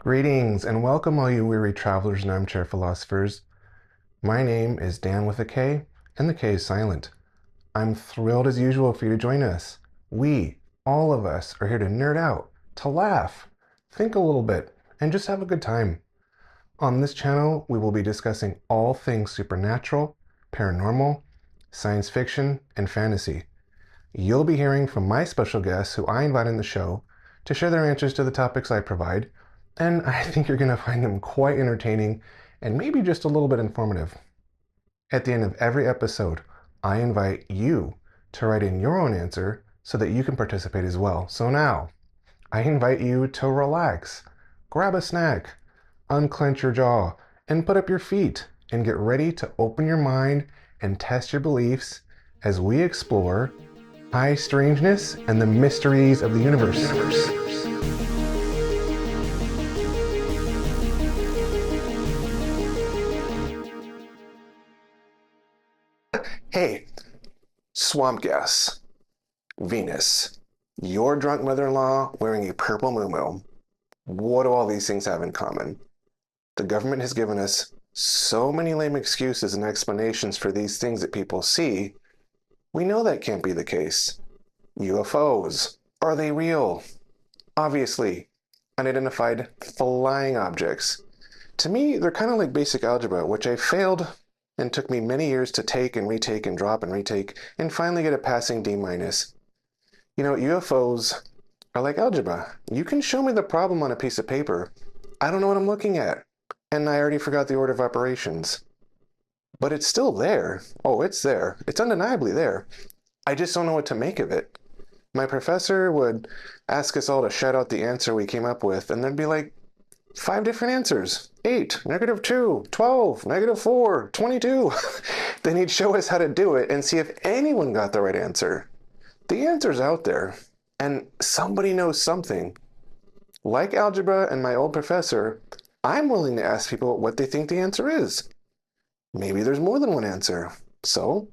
Greetings and welcome, all you weary travelers and armchair philosophers. My name is Dan with a K, and the K is silent. I'm thrilled as usual for you to join us. We, all of us, are here to nerd out, to laugh, think a little bit, and just have a good time. On this channel, we will be discussing all things supernatural, paranormal, science fiction, and fantasy. You'll be hearing from my special guests who I invite on the show to share their answers to the topics I provide, and I think you're going to find them quite entertaining and maybe just a little bit informative. At the end of every episode, I invite you to write in your own answer so that you can participate as well. So now, I invite you to relax, grab a snack, unclench your jaw, and put up your feet and get ready to open your mind and test your beliefs as we explore high strangeness and the mysteries of the universe. Hey, swamp gas, Venus, your drunk mother-in-law wearing a purple muumuu. What do all these things have in common? The government has given us so many lame excuses and explanations for these things that people see. We know that can't be the case. UFOs, are they real? Obviously, unidentified flying objects. To me, they're kind of like basic algebra, which I failed and took me many years to take and retake and drop and retake and finally get a passing D-. You know, UFOs are like algebra. You can show me the problem on a piece of paper. I don't know what I'm looking at, and I already forgot the order of operations. But it's still there. Oh, it's there. It's undeniably there. I just don't know what to make of it. My professor would ask us all to shout out the answer we came up with, and there'd be like 5 different answers. 8, -2, 12, -4, 22. Then he'd show us how to do it and see if anyone got the right answer. The answer's out there, and somebody knows something. Like algebra and my old professor, I'm willing to ask people what they think the answer is. Maybe there's more than one answer. So,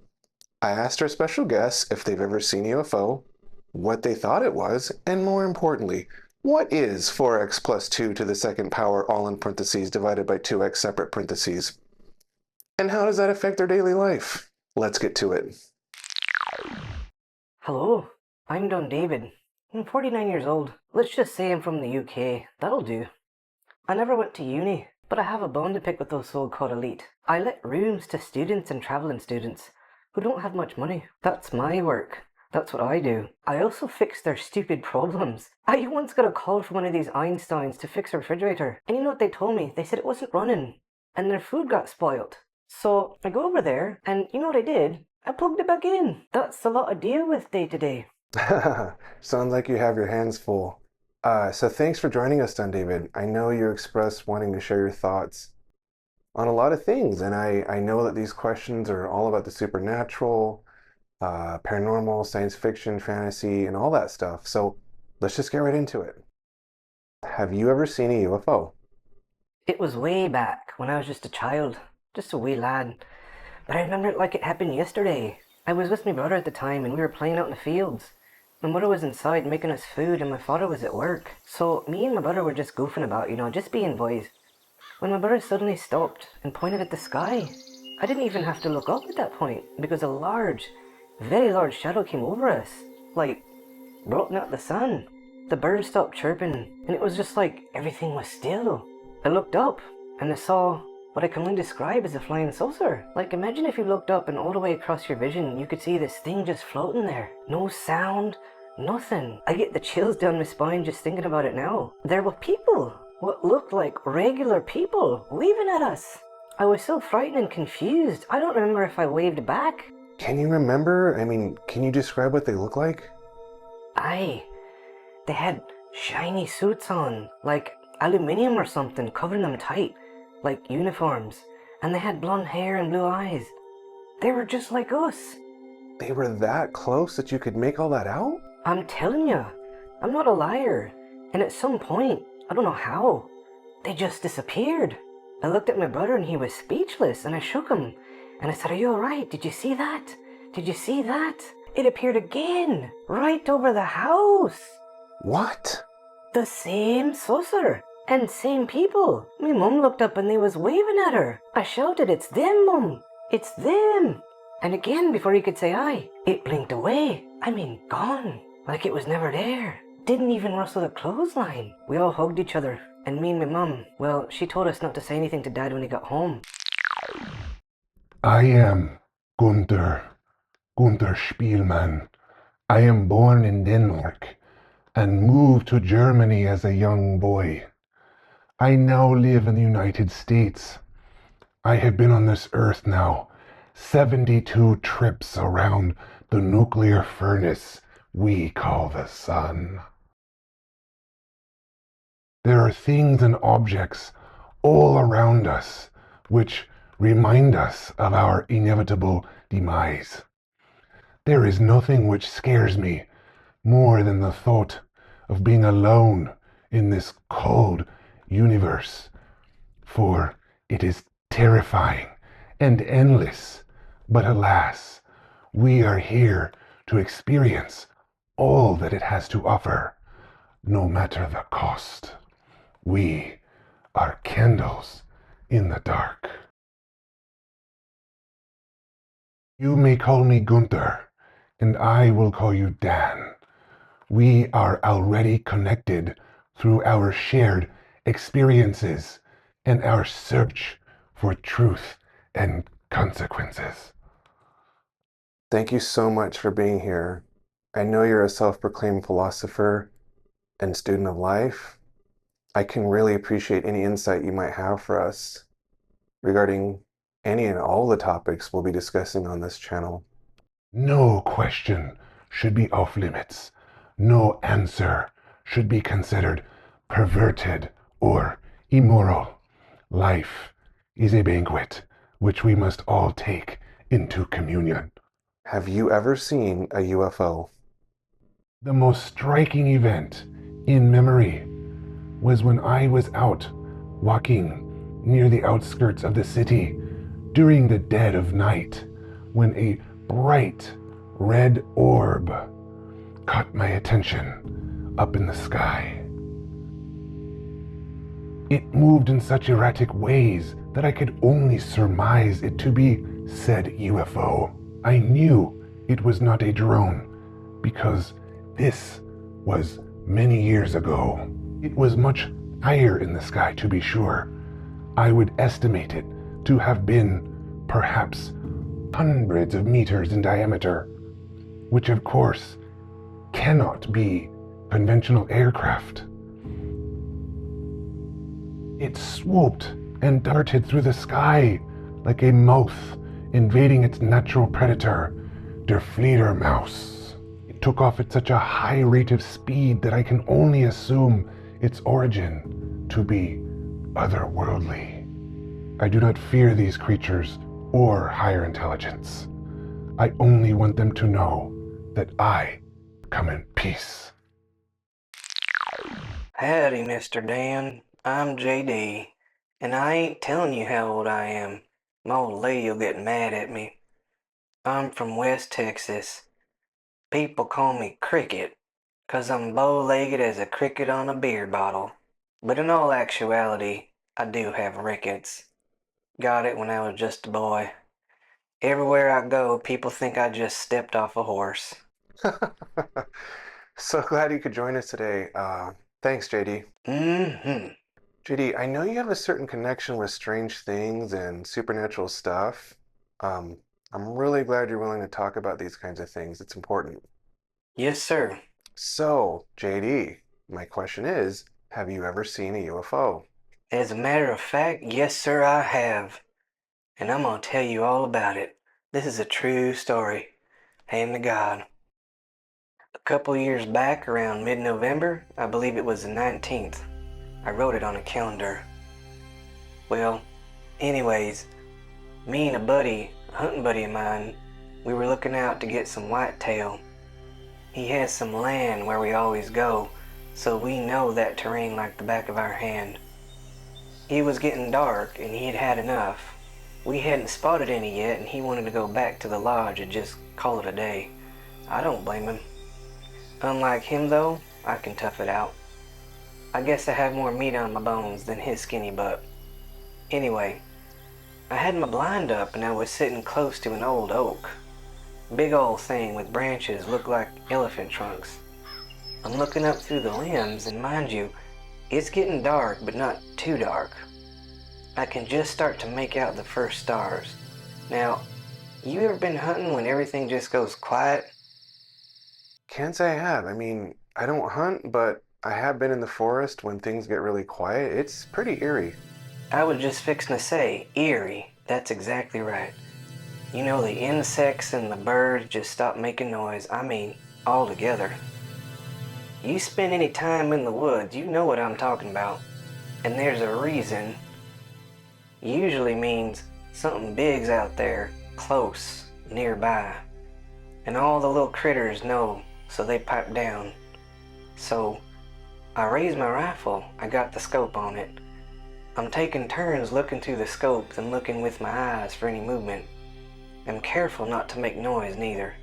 I asked our special guests if they've ever seen a UFO, what they thought it was, and more importantly, what is 4x plus 2 to the second power all in parentheses divided by 2x separate parentheses? And how does that affect their daily life? Let's get to it. Hello, I'm Don David. I'm 49 years old. Let's just say I'm from the UK. That'll do. I never went to uni, but I have a bone to pick with those so-called elite. I let rooms to students and travelling students who don't have much money. That's my work. That's what I do. I also fix their stupid problems. I once got a call from one of these Einsteins to fix a refrigerator. And you know what they told me? They said it wasn't running and their food got spoiled. So I go over there and you know what I did? I plugged it back in. That's a lot to deal with day to day. Sounds like you have your hands full. So thanks for joining us, Don David. I know you expressed wanting to share your thoughts on a lot of things, and I know that these questions are all about the supernatural, paranormal, science fiction, fantasy, and all that stuff. So let's just get right into it. Have you ever seen a UFO? It was way back when I was just a child, just a wee lad. But I remember it like it happened yesterday. I was with my brother at the time and we were playing out in the fields. My mother was inside making us food and my father was at work. So me and my brother were just goofing about, just being boys. When my brother suddenly stopped and pointed at the sky, I didn't even have to look up at that point because a large, very large shadow came over us, like blotting out the sun. The birds stopped chirping and it was just like everything was still. I looked up and I saw what I can only describe as a flying saucer. Like imagine if you looked up and all the way across your vision you could see this thing just floating there. No sound, nothing. I get the chills down my spine just thinking about it now. There were people, what looked like regular people, waving at us. I was so frightened and confused. I don't remember if I waved back. Can you remember? Can you describe what they look like? Aye, they had shiny suits on, like aluminium or something, covering them tight, like uniforms, and they had blonde hair and blue eyes. They were just like us. They were that close that you could make all that out? I'm telling you, I'm not a liar. And at some point, I don't know how, they just disappeared. I looked at my brother and he was speechless, and I shook him. And I said, "Are you alright? Did you see that? Did you see that?" It appeared again, right over the house. What? The same saucer. And same people. Me mum looked up and they was waving at her. I shouted, "It's them, Mum! It's them!" And again, before he could say aye, it blinked away. I mean, gone. Like it was never there. Didn't even rustle the clothesline. We all hugged each other. And me and my mum, well, she told us not to say anything to Dad when he got home. I am Gunther Spielmann. I am born in Denmark and moved to Germany as a young boy. I now live in the United States. I have been on this earth now 72 trips around the nuclear furnace we call the sun. There are things and objects all around us which remind us of our inevitable demise. There is nothing which scares me more than the thought of being alone in this cold universe, for it is terrifying and endless. But alas, we are here to experience all that it has to offer, no matter the cost. We are candles in the dark. You may call me Gunther, and I will call you Dan. We are already connected through our shared experiences and our search for truth and consequences. Thank you so much for being here. I know you're a self-proclaimed philosopher and student of life. I can really appreciate any insight you might have for us regarding any and all the topics we'll be discussing on this channel. No question should be off limits. No answer should be considered perverted or immoral. Life is a banquet which we must all take into communion. Have you ever seen a UFO? The most striking event in memory was when I was out walking near the outskirts of the city during the dead of night, when a bright red orb caught my attention up in the sky. It moved in such erratic ways that I could only surmise it to be said UFO. I knew it was not a drone because this was many years ago. It was much higher in the sky, to be sure. I would estimate it to have been perhaps hundreds of meters in diameter, which of course cannot be conventional aircraft. It swooped and darted through the sky like a mouse invading its natural predator, der Fledermaus. It took off at such a high rate of speed that I can only assume its origin to be otherworldly. I do not fear these creatures or higher intelligence. I only want them to know that I come in peace. Howdy, Mr. Dan. I'm JD, and I ain't telling you how old I am. My old lady'll get mad at me. I'm from West Texas. People call me Cricket, 'cause I'm bow-legged as a cricket on a beer bottle. But in all actuality, I do have rickets. Got it when I was just a boy. Everywhere I go, people think I just stepped off a horse. So glad you could join us today. Thanks, JD. Mm-hmm. JD, I know you have a certain connection with strange things and supernatural stuff. I'm really glad you're willing to talk about these kinds of things. It's important. Yes, sir. So, JD, my question is, have you ever seen a UFO? As a matter of fact, yes, sir, I have. And I'm gonna tell you all about it. This is a true story. Hand to God. A couple years back, around mid-November, I believe it was the 19th, I wrote it on a calendar. Well, anyways, me and a hunting buddy of mine, we were looking out to get some whitetail. He has some land where we always go, so we know that terrain like the back of our hand. It was getting dark and he had had enough. We hadn't spotted any yet and he wanted to go back to the lodge and just call it a day. I don't blame him. Unlike him though, I can tough it out. I guess I have more meat on my bones than his skinny butt. Anyway, I had my blind up and I was sitting close to an old oak. Big old thing with branches look like elephant trunks. I'm looking up through the limbs, and mind you, it's getting dark, but not too dark. I can just start to make out the first stars. Now, you ever been hunting when everything just goes quiet? Can't say I have. I mean, I don't hunt, but I have been in the forest when things get really quiet. It's pretty eerie. I was just fixing to say, eerie. That's exactly right. You know, the insects and the birds just stop making noise. I mean, altogether. You spend any time in the woods, you know what I'm talking about. And there's a reason. Usually means something big's out there, close, nearby. And all the little critters know, so they pipe down. So, I raised my rifle. I got the scope on it. I'm taking turns looking through the scope and looking with my eyes for any movement. I'm careful not to make noise neither.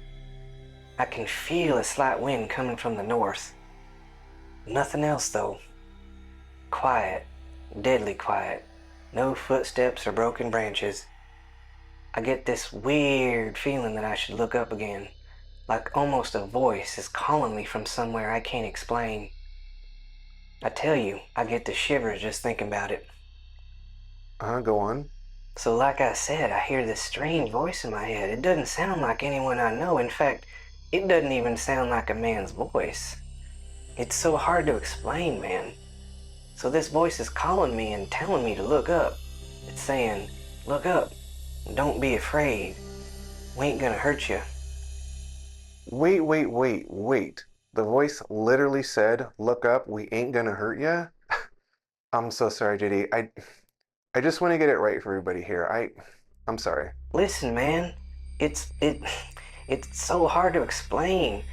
I can feel a slight wind coming from the north. Nothing else though. Quiet, deadly quiet. No footsteps or broken branches. I get this weird feeling that I should look up again, like almost a voice is calling me from somewhere I can't explain. I tell you, I get the shivers just thinking about it. Go on. So like I said, I hear this strange voice in my head. It doesn't sound like anyone I know. In fact, it doesn't even sound like a man's voice. It's so hard to explain, man. So this voice is calling me and telling me to look up. It's saying, look up. Don't be afraid. We ain't gonna hurt you. Wait. The voice literally said, look up, we ain't gonna hurt ya? I'm so sorry, JD. I just want to get it right for everybody here. I'm sorry. Listen, man. It's so hard to explain.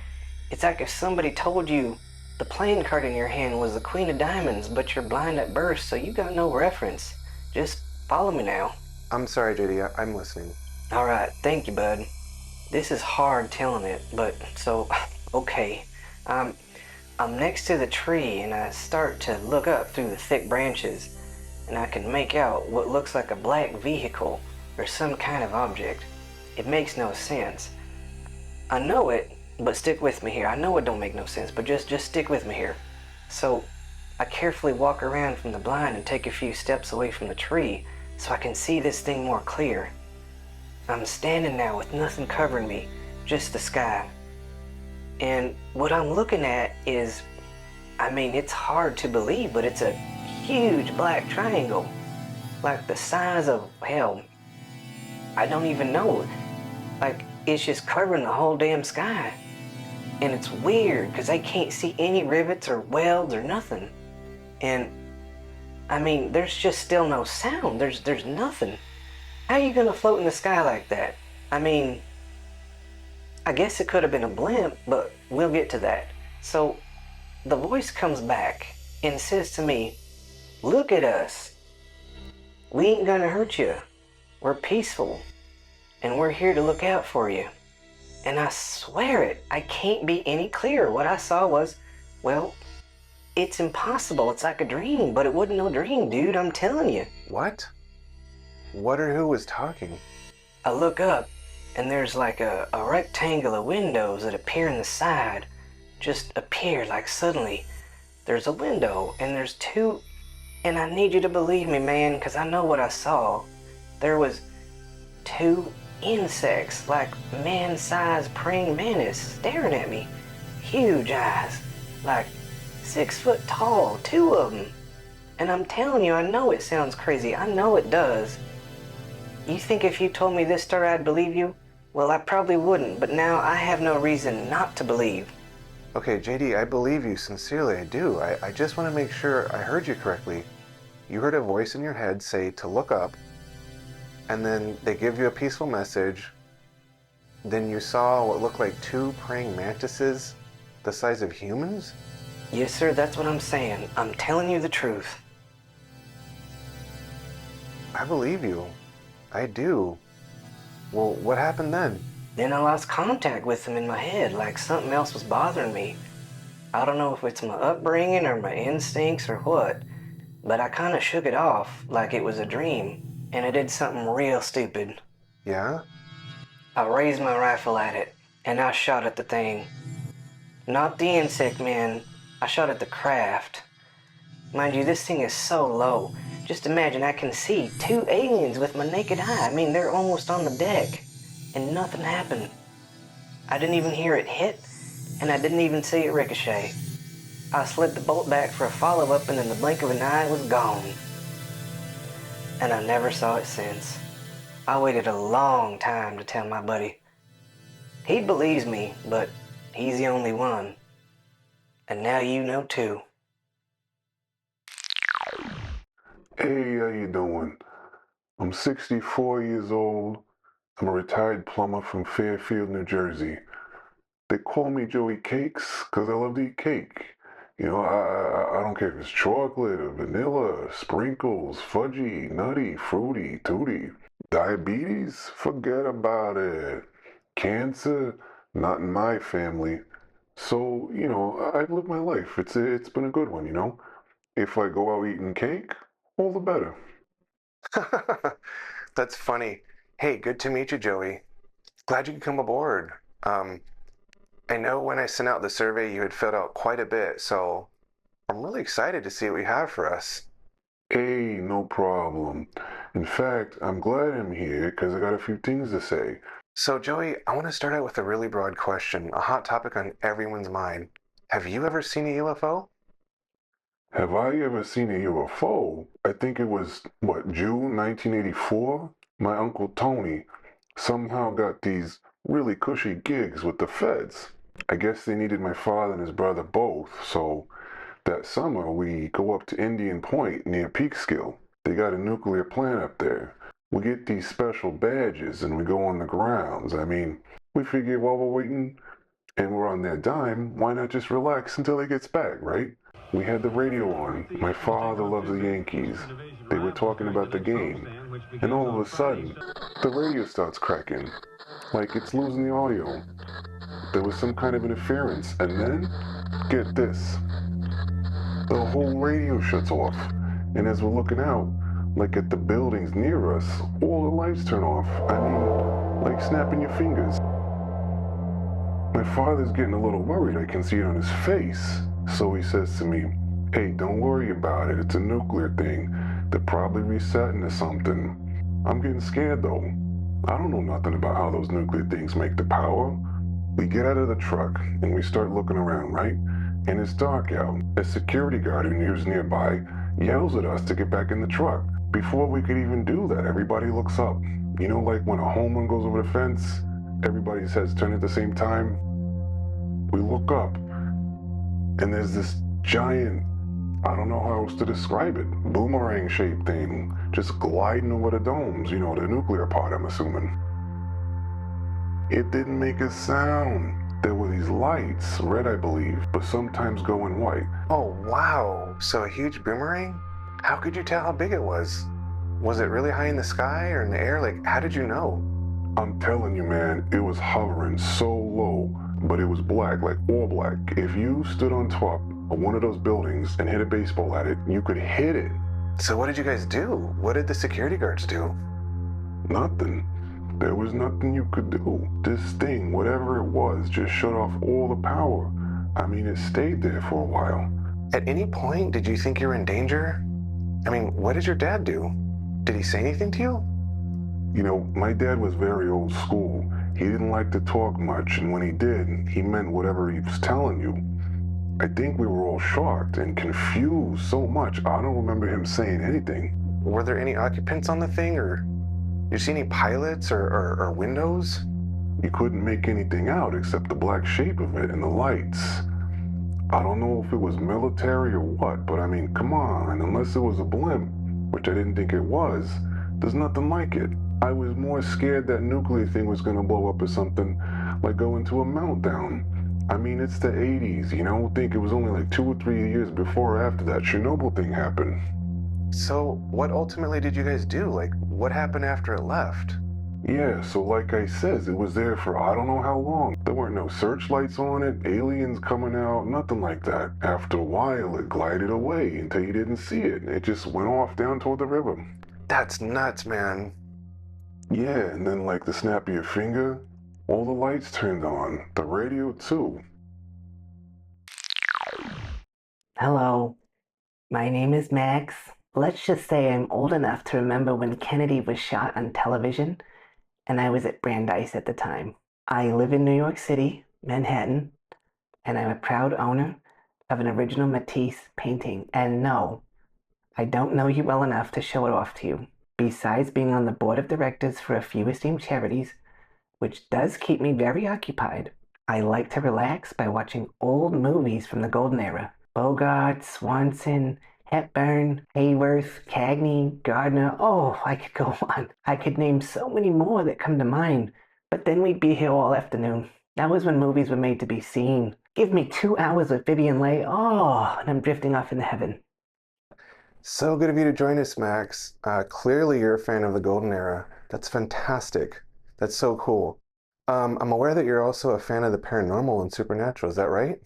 It's like if somebody told you the playing card in your hand was the Queen of Diamonds, but you're blind at birth, so you got no reference. Just follow me now. I'm sorry, JD. I'm listening. All right, thank you, bud. This is hard telling it, but so, okay. I'm next to the tree and I start to look up through the thick branches, and I can make out what looks like a black vehicle or some kind of object. It makes no sense. I know it, but stick with me here. I know it don't make no sense, but just stick with me here. So I carefully walk around from the blind and take a few steps away from the tree so I can see this thing more clear. I'm standing now with nothing covering me, just the sky. And what I'm looking at is, I mean, it's hard to believe, but it's a huge black triangle, like the size of, hell, I don't even know. Like, it's just covering the whole damn sky. And it's weird, because I can't see any rivets or welds or nothing. And, I mean, there's just still no sound. There's nothing. How are you gonna float in the sky like that? I mean, I guess it could have been a blimp, but we'll get to that. So, the voice comes back and says to me, look at us. We ain't gonna hurt you. We're peaceful. And we're here to look out for you. And I swear it, I can't be any clearer. What I saw was, well, it's impossible. It's like a dream, but it wasn't no dream, dude. I'm telling you. What? What or who was talking? I look up, and there's like a rectangle of windows that appear in the side. Just appear like suddenly. There's a window, and there's two, and I need you to believe me, man, because I know what I saw. There was two insects, like man-sized praying mantis, staring at me. Huge eyes, like 6 foot tall, two of them. And I'm telling you, I know it sounds crazy. I know it does. You think if you told me this story I'd believe you? Well, I probably wouldn't, but now I have no reason not to believe. Okay, JD, I believe you sincerely. I do. I just want to make sure I heard you correctly. You heard a voice in your head say to look up, and then they give you a peaceful message. Then you saw what looked like two praying mantises the size of humans? Yes, sir, that's what I'm saying. I'm telling you the truth. I believe you. I do. Well, what happened then? Then I lost contact with them in my head, like something else was bothering me. I don't know if it's my upbringing or my instincts or what, but I kind of shook it off like it was a dream, and I did something real stupid. Yeah? I raised my rifle at it, and I shot at the thing. Not the insect, man. I shot at the craft. Mind you, this thing is so low. Just imagine I can see two aliens with my naked eye. I mean, they're almost on the deck, and nothing happened. I didn't even hear it hit, and I didn't even see it ricochet. I slid the bolt back for a follow-up, and in the blink of an eye, it was gone. And I never saw it since. I waited a long time to tell my buddy. He believes me, but he's the only one. And now you know too. Hey, how you doing? I'm 64 years old. I'm a retired plumber from Fairfield, New Jersey. They call me Joey Cakes because I love to eat cake. You know, I don't care if it's chocolate or vanilla, sprinkles, fudgy, nutty, fruity, tooty. Diabetes? Forget about it. Cancer? Not in my family. So, I've lived my life. It's been a good one, you know? If I go out eating cake, all the better. That's funny. Hey, good to meet you, Joey. Glad you could come aboard. I know when I sent out the survey, you had filled out quite a bit, so I'm really excited to see what you have for us. Hey, no problem. In fact, I'm glad I'm here because I got a few things to say. So, Joey, I want to start out with a really broad question, a hot topic on everyone's mind. Have you ever seen a UFO? Have I ever seen a UFO? I think it was, June 1984? My Uncle Tony somehow got these really cushy gigs with the feds. I guess they needed my father and his brother both, so that summer we go up to Indian Point near Peekskill. They got a nuclear plant up there. We get these special badges and we go on the grounds. I mean, we figure while we're waiting and we're on their dime, why not just relax until he gets back, right? We had the radio on. My father loves the Yankees. They were talking about the game. And all of a sudden, the radio starts cracking. Like it's losing the audio. There was some kind of interference. And then, get this, the whole radio shuts off. And as we're looking out, like at the buildings near us, all the lights turn off. I mean, like snapping your fingers. My father's getting a little worried. I can see it on his face. So he says to me, "Hey, don't worry about it. It's a nuclear thing. They're probably resetting or something." I'm getting scared though. I don't know nothing about how those nuclear things make the power. We get out of the truck and we start looking around, right? And it's dark out. A security guard who lives nearby yells at us to get back in the truck. Before we could even do that, everybody looks up. You know, like when a home run goes over the fence, everybody's heads turn at the same time. We look up, and there's this giant, I don't know how else to describe it, boomerang-shaped thing just gliding over the domes, you know, the nuclear part, I'm assuming. It didn't make a sound. There were these lights, red I believe, but sometimes going white. Oh, wow. So a huge boomerang? How could you tell how big it was? Was it really high in the sky or in the air? Like, how did you know? I'm telling you, man, it was hovering so low, but it was black, like all black. If you stood on top of one of those buildings and hit a baseball at it, you could hit it. So what did you guys do? What did the security guards do? Nothing. There was nothing you could do. This thing, whatever it was, just shut off all the power. I mean, it stayed there for a while. At any point, did you think you were in danger? I mean, what did your dad do? Did he say anything to you? You know, my dad was very old school. He didn't like to talk much, and when he did, he meant whatever he was telling you. I think we were all shocked and confused so much, I don't remember him saying anything. Were there any occupants on the thing, or did you see any pilots or windows? You couldn't make anything out except the black shape of it and the lights. I don't know if it was military or what, but I mean, come on, unless it was a blimp, which I didn't think it was, there's nothing like it. I was more scared that nuclear thing was gonna blow up or something, like go into a meltdown. I mean, it's the 80s, you know? Think it was only like 2 or 3 years before or after that Chernobyl thing happened. So what ultimately did you guys do? Like, what happened after it left? Yeah, so like I says, it was there for I don't know how long. There weren't no searchlights on it, aliens coming out, nothing like that. After a while, it glided away until you didn't see it. It just went off down toward the river. That's nuts, man. Yeah, and then like the snap of your finger, all the lights turned on. The radio too. Hello, my name is Max. Let's just say I'm old enough to remember when Kennedy was shot on television, and I was at Brandeis at the time. I live in New York City, Manhattan, and I'm a proud owner of an original Matisse painting. And no, I don't know you well enough to show it off to you. Besides being on the board of directors for a few esteemed charities, which does keep me very occupied, I like to relax by watching old movies from the golden era. Bogart, Swanson, Hepburn, Hayworth, Cagney, Gardner. Oh, I could go on. I could name so many more that come to mind, but then we'd be here all afternoon. That was when movies were made to be seen. Give me 2 hours with Vivian Leigh. Oh, and I'm drifting off into heaven. So good of you to join us, Max. Clearly, you're a fan of the Golden Era. That's fantastic. That's so cool. I'm aware that you're also a fan of the paranormal and supernatural. Is that right?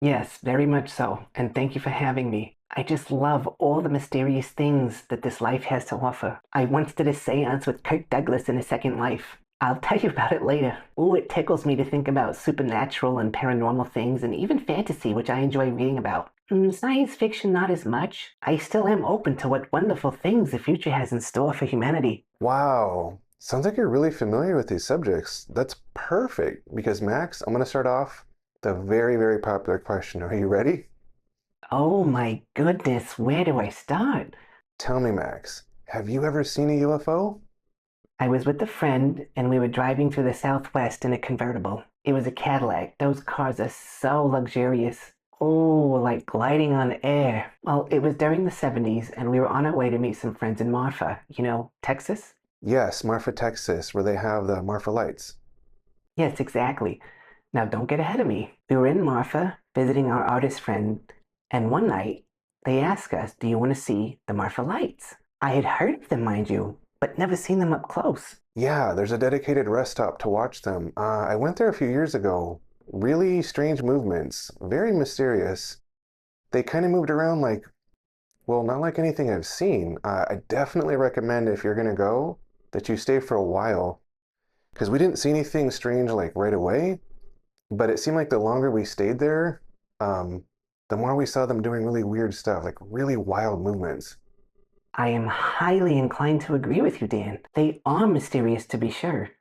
Yes, very much so, and thank you for having me. I just love all the mysterious things that this life has to offer. I once did a seance with Kirk Douglas in a second life. I'll tell you about it later. Ooh, it tickles me to think about supernatural and paranormal things and even fantasy, which I enjoy reading about. Science fiction, not as much. I still am open to what wonderful things the future has in store for humanity. Wow. Sounds like you're really familiar with these subjects. That's perfect because, Max, I'm going to start off with a very, very popular question. Are you ready? Oh my goodness, where do I start? Tell me, Max, have you ever seen a UFO? I was with a friend and we were driving through the Southwest in a convertible. It was a Cadillac. Those cars are so luxurious. Oh, like gliding on air. Well, it was during the 70s and we were on our way to meet some friends in Marfa, Texas? Yes, Marfa, Texas, where they have the Marfa lights. Yes, exactly. Now don't get ahead of me. We were in Marfa visiting our artist friend, and one night they asked us, "Do you want to see the Marfa lights?" I had heard of them, mind you, but never seen them up close. Yeah, there's a dedicated rest stop to watch them. I went there a few years ago. Really strange movements, very mysterious. They kind of moved around like, well, not like anything I've seen. I definitely recommend if you're going to go that you stay for a while because we didn't see anything strange like right away, but it seemed like the longer we stayed there, the more we saw them doing really weird stuff, like really wild movements. I am highly inclined to agree with you, Dan. They are mysterious to be sure.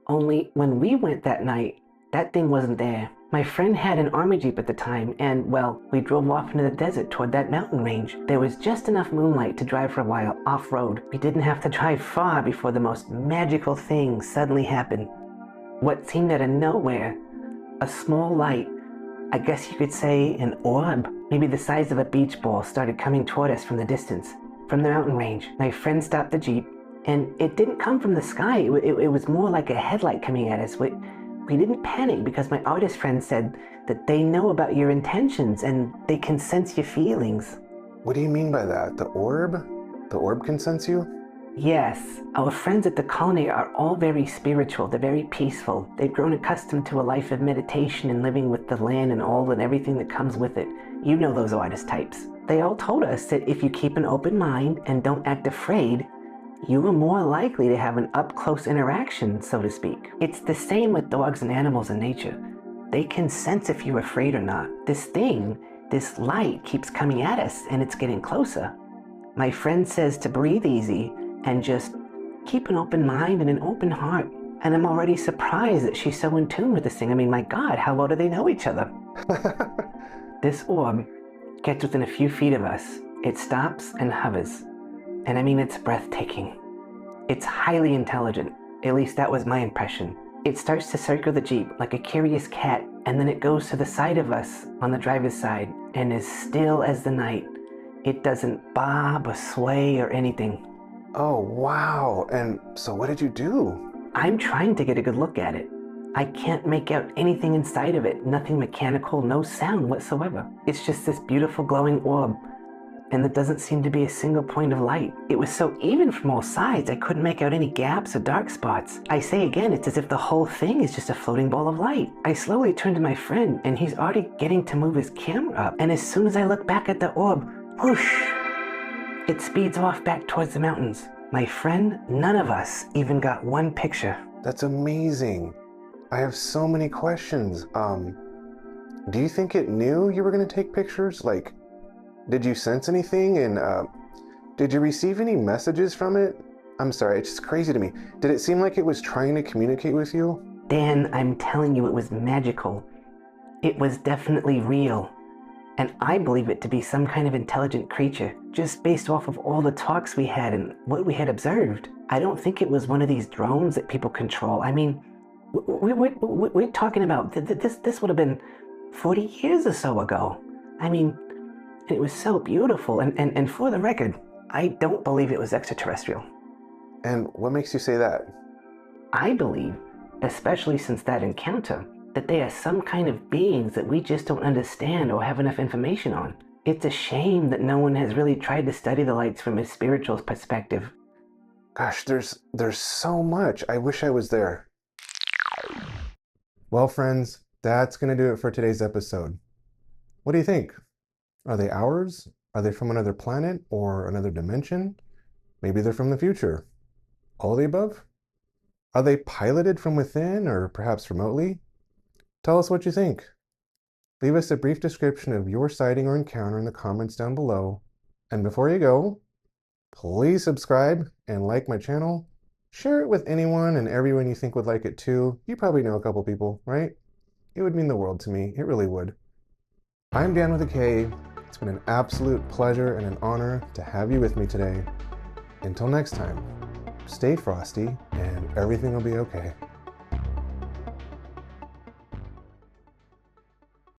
Only when we went that night, that thing wasn't there. My friend had an army jeep at the time, and well, we drove off into the desert toward that mountain range. There was just enough moonlight to drive for a while off-road. We didn't have to drive far before the most magical thing suddenly happened. What seemed out of nowhere, a small light, I guess you could say an orb, maybe the size of a beach ball, started coming toward us from the distance, from the mountain range. My friend stopped the jeep, and it didn't come from the sky. It was more like a headlight coming at us. We didn't panic because my artist friend said that they know about your intentions and they can sense your feelings. What do you mean by that? The orb? The orb can sense you? Yes, our friends at the colony are all very spiritual. They're very peaceful. They've grown accustomed to a life of meditation and living with the land and all and everything that comes with it. You know those artist types. They all told us that if you keep an open mind and don't act afraid, you are more likely to have an up-close interaction, so to speak. It's the same with dogs and animals in nature. They can sense if you're afraid or not. This thing, this light keeps coming at us and it's getting closer. My friend says to breathe easy and just keep an open mind and an open heart. And I'm already surprised that she's so in tune with this thing. I mean, my God, how well do they know each other? This orb gets within a few feet of us. It stops and hovers. And I mean, it's breathtaking. It's highly intelligent. At least that was my impression. It starts to circle the Jeep like a curious cat, and then it goes to the side of us on the driver's side and is still as the night. It doesn't bob or sway or anything. Oh, wow. And so what did you do? I'm trying to get a good look at it. I can't make out anything inside of it. Nothing mechanical, no sound whatsoever. It's just this beautiful glowing orb. and there doesn't seem to be a single point of light. It was so even from all sides, I couldn't make out any gaps or dark spots. I say again, it's as if the whole thing is just a floating ball of light. I slowly turn to my friend, and he's already getting to move his camera up, and as soon as I look back at the orb, whoosh! It speeds off back towards the mountains. My friend, none of us even got one picture. That's amazing. I have so many questions. Do you think it knew you were going to take pictures? Like, did you sense anything? And did you receive any messages from it? I'm sorry, it's just crazy to me. Did it seem like it was trying to communicate with you? Dan, I'm telling you, it was magical. It was definitely real. And I believe it to be some kind of intelligent creature, just based off of all the talks we had and what we had observed. I don't think it was one of these drones that people control. I mean, we're talking about, this would have been 40 years or so ago. I mean, it was so beautiful. And for the record, I don't believe it was extraterrestrial. And what makes you say that? I believe, especially since that encounter, that they are some kind of beings that we just don't understand or have enough information on. It's a shame that no one has really tried to study the lights from a spiritual perspective. Gosh, there's so much. I wish I was there. Well, friends, that's going to do it for today's episode. What do you think? Are they ours? Are they from another planet or another dimension? Maybe they're from the future. All the above? Are they piloted from within or perhaps remotely? Tell us what you think. Leave us a brief description of your sighting or encounter in the comments down below. And before you go, please subscribe and like my channel. Share it with anyone and everyone you think would like it too. You probably know a couple people, right? It would mean the world to me. It really would. I'm Dan with a K. It's been an absolute pleasure and an honor to have you with me today. Until next time, stay frosty and everything will be okay.